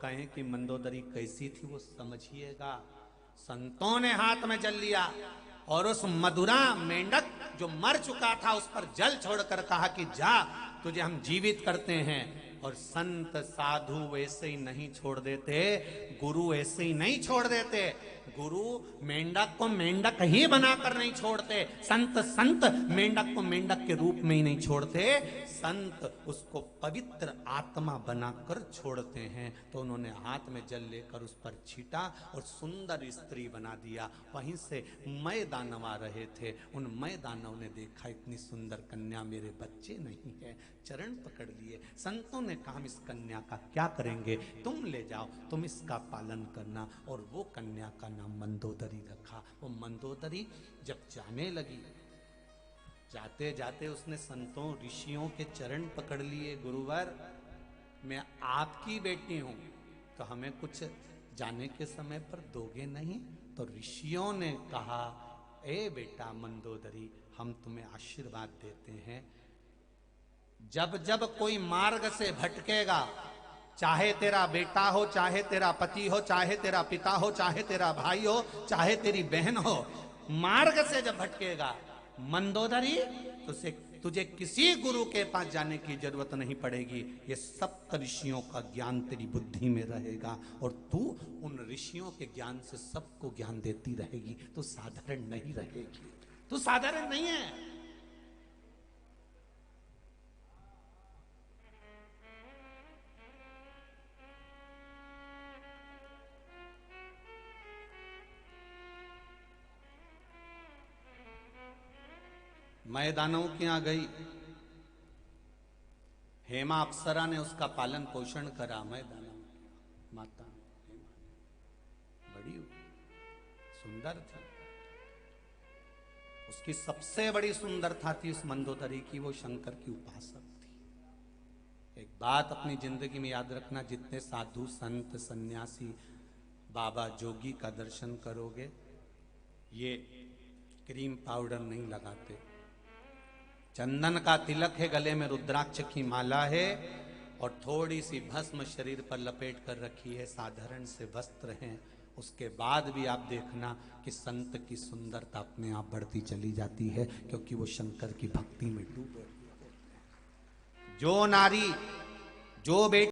कहें कि मंदोदरी कैसी थी वो समझिएगा। संतों ने हाथ में जल लिया और उस मधुरा मेंढक जो मर चुका था उस पर जल छोड़कर कहा कि जा, तुझे हम जीवित करते हैं। और संत साधु वैसे ही नहीं छोड़ देते, गुरु ऐसे ही नहीं छोड़ देते। गुरु मेंढक को मेंढक ही बनाकर नहीं छोड़ते, संत मेंढक को मेंढक के रूप में ही नहीं छोड़ते, संत उसको पवित्र आत्मा बनाकर छोड़ते हैं। तो उन्होंने हाथ में जल लेकर उस पर छीटा और सुंदर स्त्री बना दिया। वहीं से मय दानव आ रहे थे, उन मय दानव ने देखा इतनी सुंदर कन्या मेरे बच्चे नहीं है, चरण पकड़ लिए। संतों ने कहा इस कन्या का क्या करेंगे, तुम ले जाओ, तुम इसका पालन करना। और वो कन्या का नाम मंदोदरी रखा। वो मंदोदरी जब जाने लगी, जाते जाते उसने संतों ऋषियों के चरण पकड़ लिए। गुरुवर, मैं आपकी बेटी हूं, तो हमें कुछ जाने के समय पर दोगे नहीं? तो ऋषियों ने कहा, ए बेटा मंदोदरी, हम तुम्हें आशीर्वाद देते हैं, जब जब कोई मार्ग से भटकेगा, चाहे तेरा बेटा हो, चाहे तेरा पति हो, चाहे तेरा पिता हो, चाहे तेरा भाई हो, चाहे तेरी बहन हो, मार्ग से जब भटकेगा मंदोदरी, तुझे किसी गुरु के पास जाने की जरूरत नहीं पड़ेगी। ये सप्त ऋषियों का ज्ञान तेरी बुद्धि में रहेगा और तू उन ऋषियों के ज्ञान से सबको ज्ञान देती रहेगी। तू साधारण नहीं रहेगी, तू साधारण नहीं है। मैं दानवों के यहां गई, हेमा अप्सरा ने उसका पालन पोषण करा। मैं दानव माता हेमा बड़ी सुंदर थी, उसकी सबसे बड़ी सुंदरता थी उस मंदोदरी की, वो शंकर की उपासक थी। एक बात अपनी जिंदगी में याद रखना, जितने साधु संत सन्यासी बाबा जोगी का दर्शन करोगे, ये क्रीम पाउडर नहीं लगाते, चंदन का तिलक है, गले में रुद्राक्ष की माला है और थोड़ी सी भस्म शरीर पर लपेट कर रखी है, साधारण से वस्त्र हैं। उसके बाद भी आप देखना कि संत की सुंदरता अपने आप बढ़ती चली जाती है, क्योंकि वो शंकर की भक्ति में डूबे। जो नारी, जो बेटी